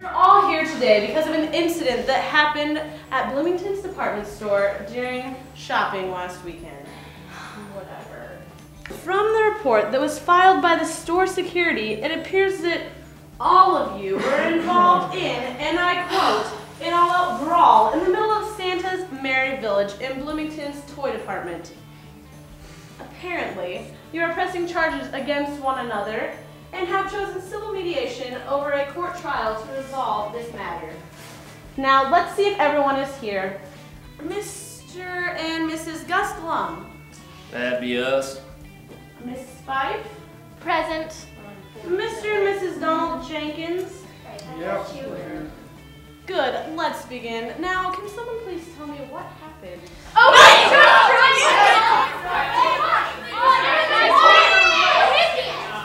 We're all here today because of an incident that happened at Bloomington's department store during shopping last weekend. Whatever. From the report that was filed by the store security, it appears that all of you were involved in, and I quote, an all-out brawl in the middle of Santa's Merry Village in Bloomington's toy department. Apparently, you are pressing charges against one another and have chosen civil mediation over a court trial to resolve this matter. Now, let's see if everyone is here. Mr. and Mrs. Gus Glum. That'd be us. Miss Fife. Present. Mr. and Mrs. Donald Jenkins. Yep. Good, let's begin. Now, can someone please tell me what happened? Oh,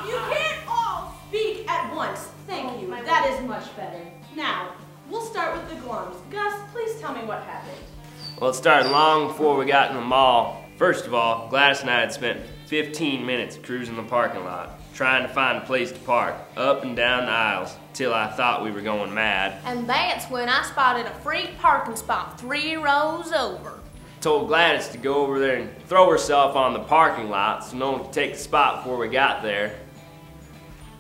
You can't all speak at once. Thank you. That is much better. Now, we'll start with the Glums. Gus, please tell me what happened. Well, it started long before we got in the mall. First of all, Gladys and I had spent 15 minutes cruising the parking lot, trying to find a place to park, up and down the aisles, till I thought we were going mad. and that's when I spotted a free parking spot 3 rows over. Told Gladys to go over there and throw herself on the parking lot so no one could take the spot before we got there.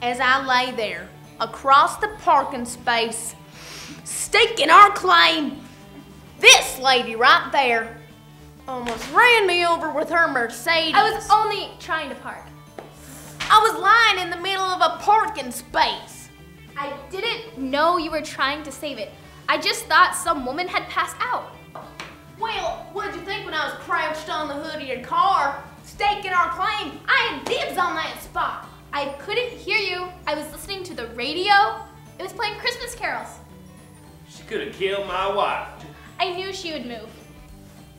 As I lay there, across the parking space, staking our claim, this lady right there almost ran me over with her Mercedes. I was only trying to park. I was lying in the middle of a parking space. I didn't know you were trying to save it. I just thought some woman had passed out. Well, what'd you think when I was crouched on the hood of your car, staking our claim? I had dibs on that spot. I couldn't hear you. I was listening to the radio. It was playing Christmas carols. She could have killed my wife. I knew she would move.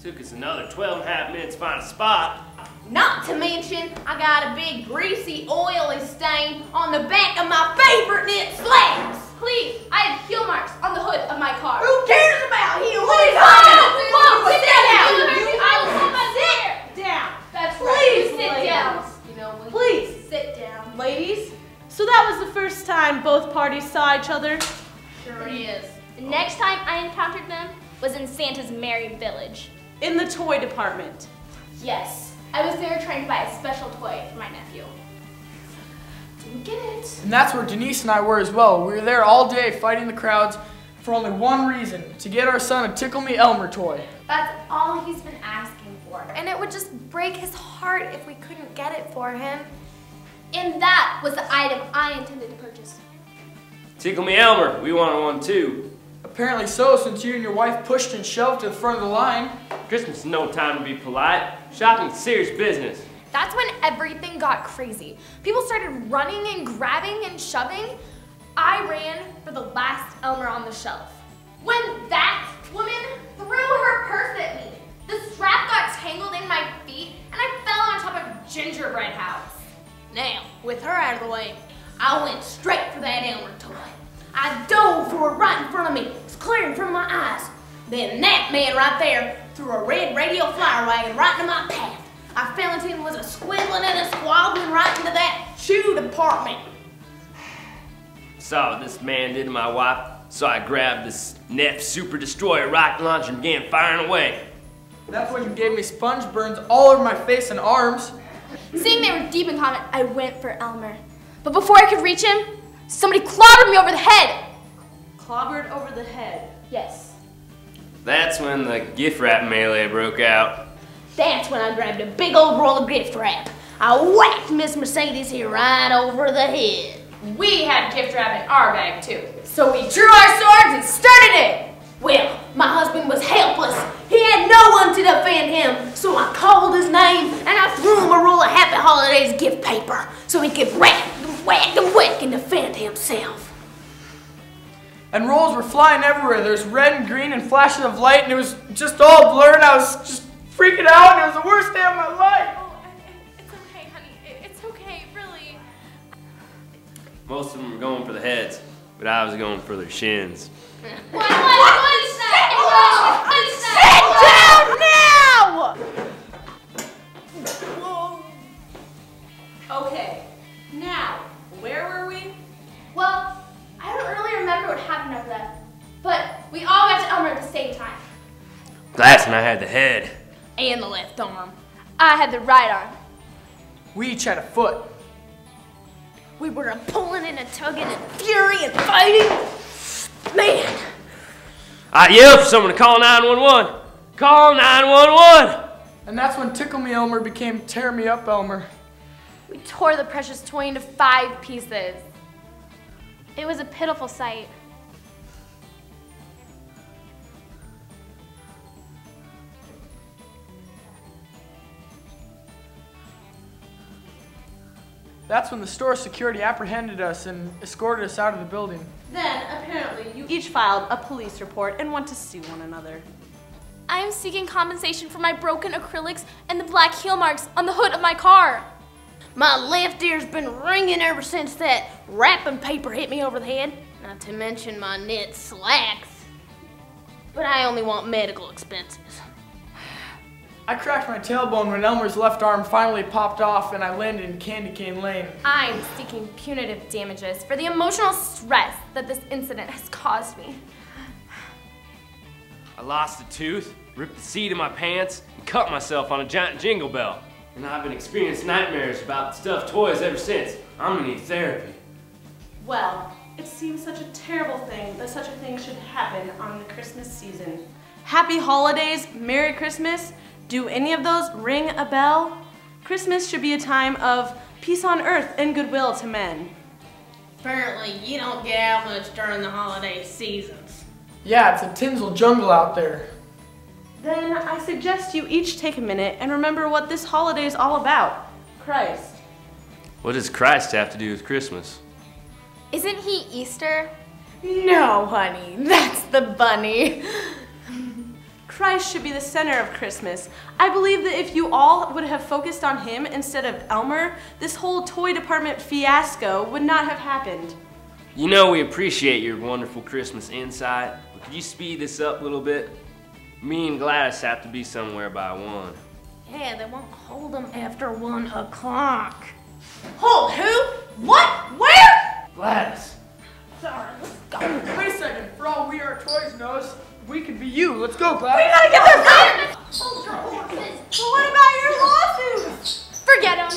Took us another 12.5 minutes to find a spot. Not to mention, I got a big greasy, oily stain on the back of my favorite knit slacks. Please, I have heel marks on the hood of my car. Who cares about heel marks? Sit down. That's Please, right. Sit ladies. down. You know, when Please. sit down. Ladies, so that was the first time both parties saw each other? Sure it is. The next time I encountered them was in Santa's Merry Village. In the toy department. Yes, I was there trying to buy a special toy for my nephew. Didn't get it. And that's where Denise and I were as well. We were there all day fighting the crowds for only one reason, to get our son a Tickle Me Elmer toy. That's all he's been asking for. And it would just break his heart if we couldn't get it for him. And that was the item I intended to purchase. Tickle Me Elmer, we wanted one too. Apparently so, since you and your wife pushed and shoved to the front of the line. Christmas is no time to be polite. Shopping's serious business. That's when everything got crazy. People started running and grabbing and shoving. I ran for the last Elmer on the shelf. When that woman threw her purse at me, the strap got tangled in my feet and I fell on top of a gingerbread house. Now, with her out of the way, I went straight for that Elmer toy. I dove for it right in front of me. It was clear in front of my eyes. Then that man right there threw a red radio flyer wagon right into my path. I fell into him, was a squibbling and a squabbling right into that shoe department. Saw what this man did to my wife, so I grabbed this Neff Super Destroyer rocket launcher and began firing away. That's when you gave me sponge burns all over my face and arms. Seeing they were deep in comment, I went for Elmer. But before I could reach him, somebody clobbered me over the head. Clobbered over the head. Yes. That's when the gift wrap melee broke out. That's when I grabbed a big old roll of gift wrap. I whacked Miss Mercedes here right over the head. We had gift wrap in our bag too. So we drew our swords and started it. Well, my husband was helpless. He had no one to defend him, so I called his name and I threw him a roll of Happy Holidays gift paper so he could whack and defend himself. And rolls were flying everywhere. There's red and green and flashes of light, and it was just all blurred. I was just freaking out, and it was the worst day of my life. Oh, it's okay, honey. It's okay, really. Most of them were going for the heads, but I was going for their shins. What is that? Sit down now! Okay, now, where were we? Well, I don't really remember what happened Gladys and I had the head. And the left arm. I had the right arm. We each had a foot. We were a pulling and a tugging and fury and fighting. Man. I yelled for someone to call 911. Call 911. And that's when Tickle Me Elmer became Tear Me Up Elmer. We tore the precious toy into 5 pieces. It was a pitiful sight. That's when the store security apprehended us and escorted us out of the building. Then, apparently, you each filed a police report and want to sue one another. I am seeking compensation for my broken acrylics and the black heel marks on the hood of my car. My left ear's been ringing ever since that wrapping paper hit me over the head. Not to mention my knit slacks. But I only want medical expenses. I cracked my tailbone when Elmer's left arm finally popped off and I landed in Candy Cane Lane. I'm seeking punitive damages for the emotional stress that this incident has caused me. I lost a tooth, ripped the seat of my pants, and cut myself on a giant jingle bell. And I've been experiencing nightmares about stuffed toys ever since. I'm gonna need therapy. Well, it seems such a terrible thing that such a thing should happen on the Christmas season. Happy holidays, Merry Christmas. Do any of those ring a bell? Christmas should be a time of peace on earth and goodwill to men. Apparently, you don't get out much during the holiday seasons. Yeah, it's a tinsel jungle out there. Then I suggest you each take a minute and remember what this holiday is all about. Christ. What does Christ have to do with Christmas? Isn't he Easter? No, honey, that's the bunny. Christ should be the center of Christmas. I believe that if you all would have focused on him instead of Elmer, this whole toy department fiasco would not have happened. You know we appreciate your wonderful Christmas insight, but could you speed this up a little bit? Me and Gladys have to be somewhere by 1. Yeah, they won't hold them after 1 o'clock. Hold who? What? Where? Gladys. Sorry, let's go. Wait a second, for all we are toys knows, we could be you. Let's go, We Gladys. gotta get their gun! Hold your horses. But what about your lawsuits? Forget him.